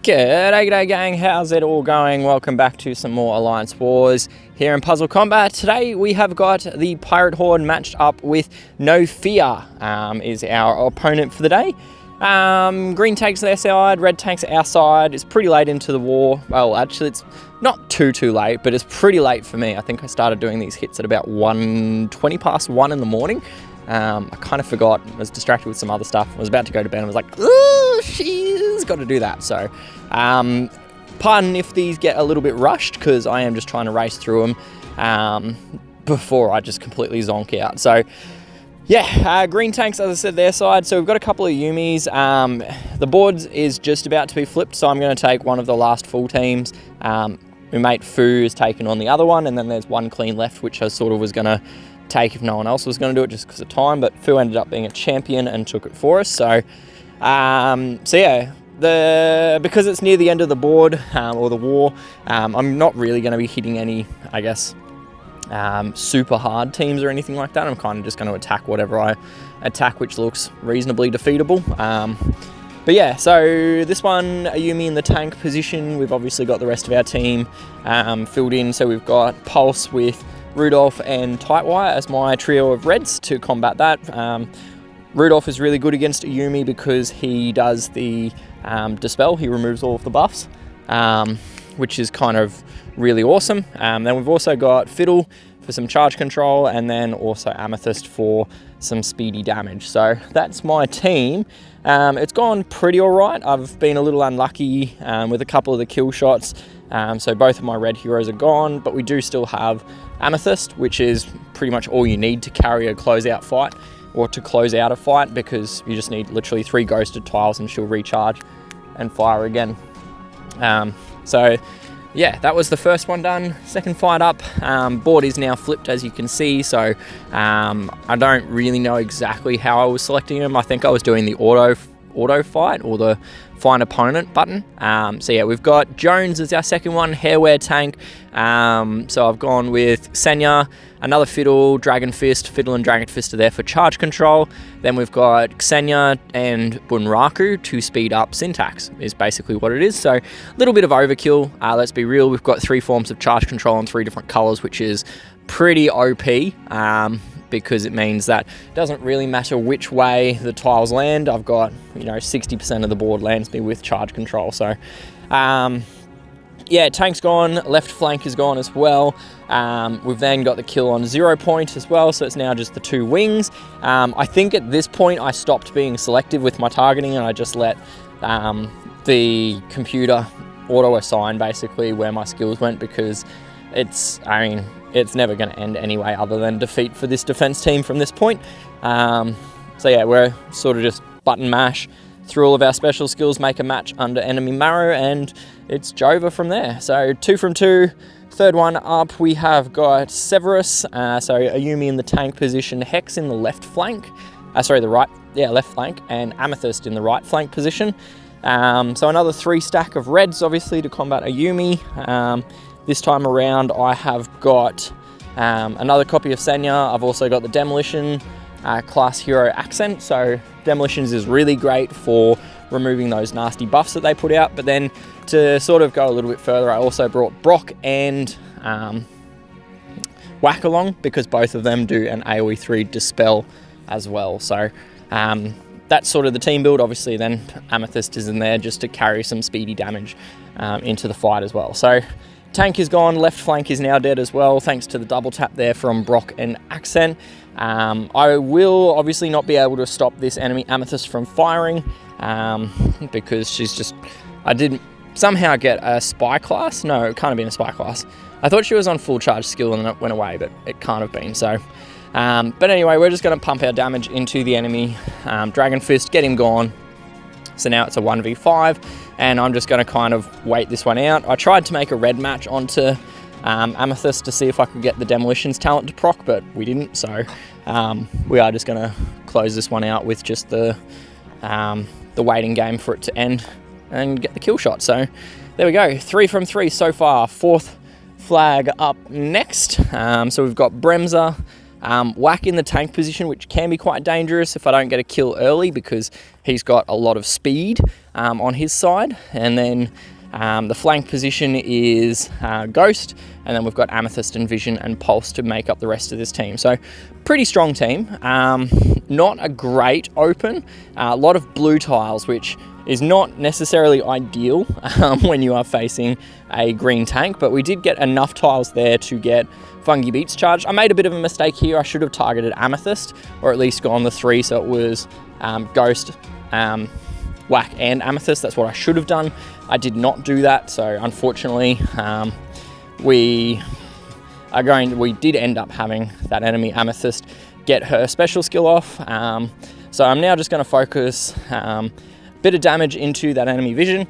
G'day gang, how's it all going? Welcome back to some more Alliance Wars here in PuzzleCombat. Today we have got the Pirate Horde matched up with No Fear, is our opponent for the day. Green takes their side, red takes our side. It's pretty late into the war. Well, actually it's not too late, but it's pretty late for me. I think I started doing these hits at about 20 past 1 in the morning. I kind of forgot, I was distracted with some other stuff. I was about to go to bed and I was like, ooh, she's got to do that. So, pardon if these get a little bit rushed because I am just trying to race through them before I just completely zonk out. So, yeah, green tanks, as I said, their side. So we've got a couple of Yumis. The board is just about to be flipped, so I'm going to take one of the last full teams. My mate Fu is taking on the other one, and then there's one clean left, which I sort of was going to take if no one else was going to do it just because of time, but Fu ended up being a champion and took it for us. So yeah, because it's near the end of the board or the war, I'm not really going to be hitting any, I guess, super hard teams or anything like that. I'm kind of just going to attack whatever I attack, which looks reasonably defeatable. But yeah, so this one, Ayumi in the tank position. We've obviously got the rest of our team filled in. So we've got Pulse with Rudolph and Tightwire as my trio of reds to combat that. Rudolph is really good against Ayumi because he does the Dispel. He removes all of the buffs, which is kind of really awesome. Then we've also got Fiddle for some charge control, and then also Amethyst for some speedy damage. So that's my team. It's gone pretty alright. I've been a little unlucky with a couple of the kill shots. So both of my red heroes are gone, but we do still have Amethyst, which is pretty much all you need to carry a closeout fight, or to close out a fight, because you just need literally 3 ghosted tiles and she'll recharge and fire again. So yeah, that was the first one done. Second fight up, board is now flipped, as you can see. So I don't really know exactly how I was selecting them. I think I was doing the auto fight or the find opponent button. So yeah, we've got Jones as our second one, Hairwear tank. So I've gone with Senya, another Fiddle, Dragon Fist. Fiddle and Dragon Fist are there for charge control. Then we've got Xenia and Bunraku to speed up syntax, is basically what it is. So a little bit of overkill. Let's be real, we've got 3 forms of charge control in 3 different colors, which is pretty OP. Because it means that it doesn't really matter which way the tiles land. I've got, 60% of the board lands me with charge control. So, yeah, tank's gone, left flank is gone as well. We've then got the kill on 0 point as well, so it's now just the 2 wings. I think at this point I stopped being selective with my targeting and I just let the computer auto-assign basically where my skills went, because it's never going to end anyway other than defeat for this defense team from this point. So yeah, we're sort of just button mash through all of our special skills, make a match under enemy marrow, and it's Jova from there. So 2 from 2. Third one up, we have got Servus, so Ayumi in the tank position, Hex in the left flank, left flank, and Amethyst in the right flank position. So another 3 stack of reds, obviously, to combat Ayumi. This time around, I have got another copy of Senya. I've also got the Demolition class hero accent. So Demolitions is really great for removing those nasty buffs that they put out. But then to sort of go a little bit further, I also brought Brock and Whack along, because both of them do an AoE 3 Dispel as well. So that's sort of the team build. Obviously then Amethyst is in there just to carry some speedy damage into the fight as well. So tank is gone, left flank is now dead as well, thanks to the double tap there from Brock and Accent. I will obviously not be able to stop this enemy Amethyst from firing, because she's just, I didn't somehow get a spy class. No, it can't have been a spy class. I thought she was on full charge skill and it went away, but it can't have been. So, but anyway, we're just going to pump our damage into the enemy Dragon Fist, get him gone. So now it's a 1v5, and I'm just going to kind of wait this one out. I tried to make a red match onto Amethyst to see if I could get the Demolitions talent to proc, but we didn't. So we are just going to close this one out with just the waiting game for it to end and get the kill shot. So there we go, 3 from 3 so far. 4th flag up next. So we've got Bremser, Whack in the tank position, which can be quite dangerous if I don't get a kill early, because he's got a lot of speed on his side. And then the flank position is Ghost, and then we've got Amethyst and Vision and Pulse to make up the rest of this team. So pretty strong team. Not a great open. A lot of blue tiles, which is not necessarily ideal when you are facing a green tank, but we did get enough tiles there to get Fungi Beats charged. I made a bit of a mistake here. I should have targeted Amethyst, or at least gone the 3, so it was Ghost, Whack and Amethyst. That's what I should have done. I did not do that, so unfortunately we did end up having that enemy Amethyst get her special skill off. So I'm now just going to focus a bit of damage into that enemy Vision,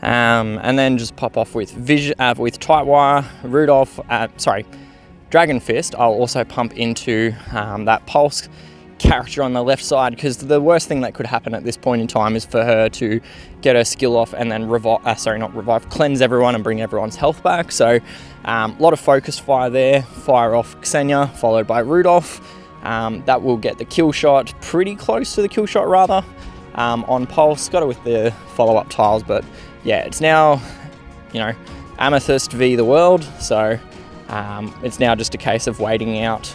and then just pop off with Tightwire, Rudolph, Dragon Fist. I'll also pump into that Pulse character on the left side, because the worst thing that could happen at this point in time is for her to get her skill off and then cleanse everyone and bring everyone's health back. So a lot of focused fire there. Fire off Xenia, followed by Rudolph. That will get the kill shot, pretty close to the kill shot rather, on Pulse. Got it with the follow-up tiles, but yeah, it's now, Amethyst v the world, so it's now just a case of waiting out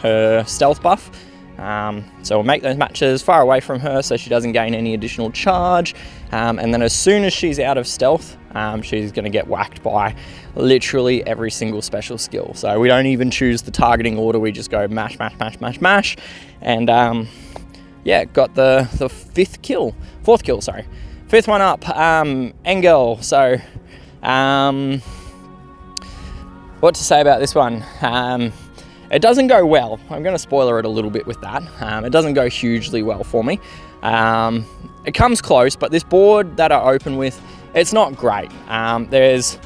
her stealth buff. So we'll make those matches far away from her so she doesn't gain any additional charge, and then as soon as she's out of stealth, she's going to get whacked by literally every single special skill. So we don't even choose the targeting order, we just go mash, mash, mash, mash, mash, and yeah, got the fourth kill, fifth one up. Engel. So what to say about this one? It doesn't go well. I'm going to spoiler it a little bit with that. It doesn't go hugely well for me. It comes close, but this board that I open with, it's not great. There's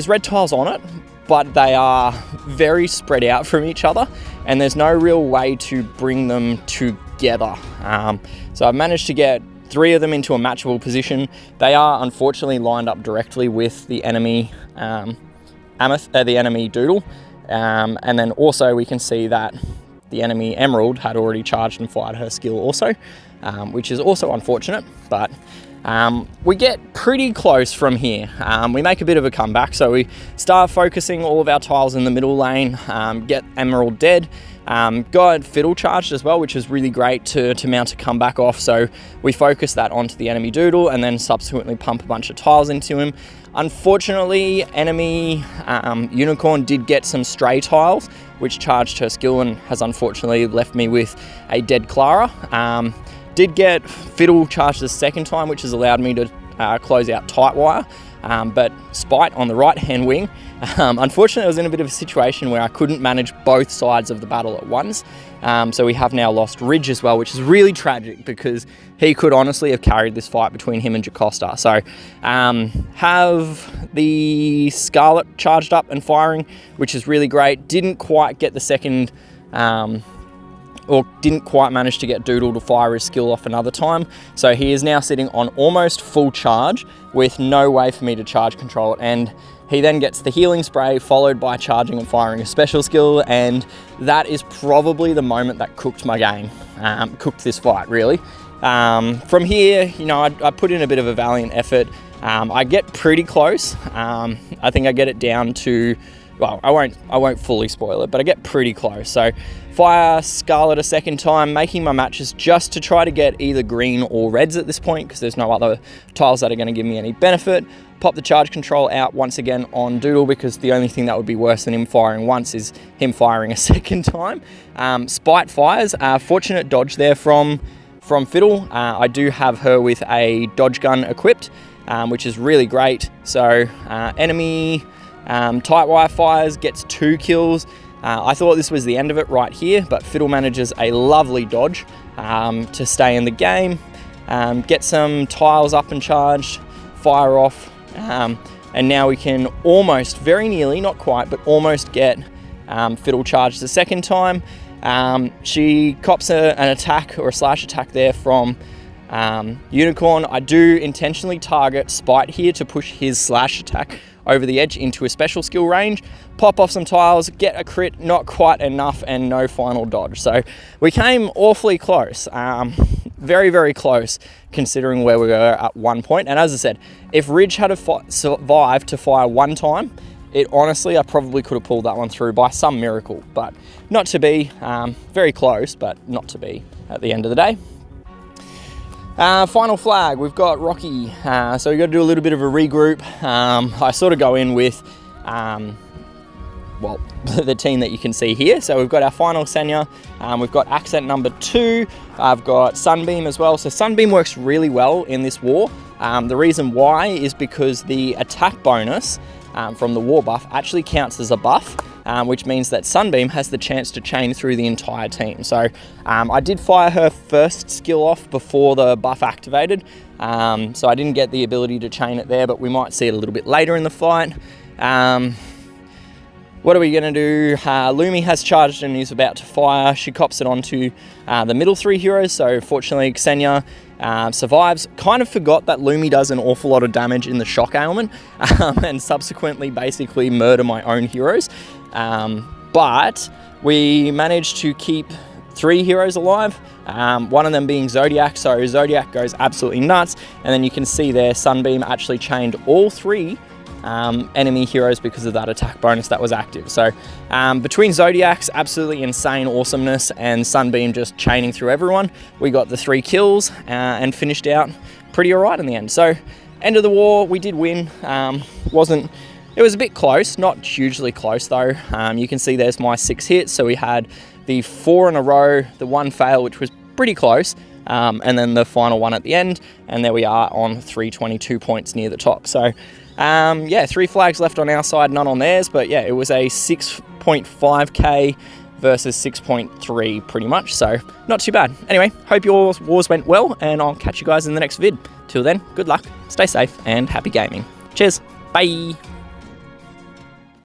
red tiles on it, but they are very spread out from each other, and there's no real way to bring them together. So I've managed to get 3 of them into a matchable position. They are unfortunately lined up directly with the enemy the enemy Doodle. And then also we can see that the enemy Emerald had already charged and fired her skill also, which is also unfortunate, but we get pretty close from here. We make a bit of a comeback, so we start focusing all of our tiles in the middle lane, get Emerald dead, got Fiddle charged as well, which is really great to mount a comeback off, so we focus that onto the enemy Doodle and then subsequently pump a bunch of tiles into him. Unfortunately, enemy Unicorn did get some stray tiles, which charged her skill and has unfortunately left me with a dead Clara. Did get Fiddle charged the second time, which has allowed me to close out Tightwire, but Spite on the right-hand wing. Unfortunately, I was in a bit of a situation where I couldn't manage both sides of the battle at once. So we have now lost Ridge as well, which is really tragic because he could honestly have carried this fight between him and Jocasta. So have the Scarlet charged up and firing, which is really great. Didn't quite get the second, or didn't quite manage to get Doodle to fire his skill off another time. So he is now sitting on almost full charge with no way for me to charge control it. And he then gets the healing spray followed by charging and firing a special skill, and that is probably the moment that cooked my game, cooked this fight really. From here, I put in a bit of a valiant effort. I get pretty close. I think I get it down to, well, I won't fully spoil it, but I get pretty close. So fire Scarlet a second time, making my matches just to try to get either green or reds at this point, because there's no other tiles that are going to give me any benefit. Pop the charge control out once again on Doodle, because the only thing that would be worse than him firing once is him firing a second time. Spite fires, fortunate dodge there from Fiddle. I do have her with a dodge gun equipped, which is really great. So enemy Tightwire fires, gets 2 kills. I thought this was the end of it right here, but Fiddle manages a lovely dodge to stay in the game, get some tiles up and charged, fire off, and now we can almost, very nearly, not quite, but almost get Fiddle charged the second time. She cops an attack or a slash attack there from Unicorn. I do intentionally target Spite here to push his slash attack over the edge into a special skill range, pop off some tiles, get a crit, not quite enough, and no final dodge. So we came awfully close, very, very close considering where we were at one point. And as I said, if Ridge had survived to fire one time, honestly, I probably could have pulled that one through by some miracle, but not to be. Very close, but not to be at the end of the day. Final flag, we've got Rocky. So we've got to do a little bit of a regroup. I sort of go in with, well, the team that you can see here. So we've got our final Senya. We've got accent number 2. I've got Sunbeam as well. So Sunbeam works really well in this war. The reason why is because the attack bonus from the war buff actually counts as a buff, which means that Sunbeam has the chance to chain through the entire team. So I did fire her first skill off before the buff activated, so I didn't get the ability to chain it there, but we might see it a little bit later in the fight. What are we going to do? Lumi has charged and is about to fire. She cops it onto the middle 3 heroes, so fortunately Xenia survives. Kind of forgot that Lumi does an awful lot of damage in the shock ailment, and subsequently basically murder my own heroes. But we managed to keep 3 heroes alive, one of them being Zodiac, so Zodiac goes absolutely nuts, and then you can see there Sunbeam actually chained all 3 enemy heroes because of that attack bonus that was active. So between Zodiac's absolutely insane awesomeness and Sunbeam just chaining through everyone, we got the 3 kills and finished out pretty alright in the end. So end of the war, we did win. It was a bit close, not hugely close though. You can see there's my 6 hits, so we had the 4 in a row, the 1 fail, which was pretty close, and then the final one at the end, and there we are on 322 points near the top. So yeah, 3 flags left on our side, none on theirs, but yeah, it was a 6.5k versus 6.3 pretty much, so not too bad. Anyway, hope your wars went well, and I'll catch you guys in the next vid. Till then, good luck, stay safe, and happy gaming. Cheers, bye!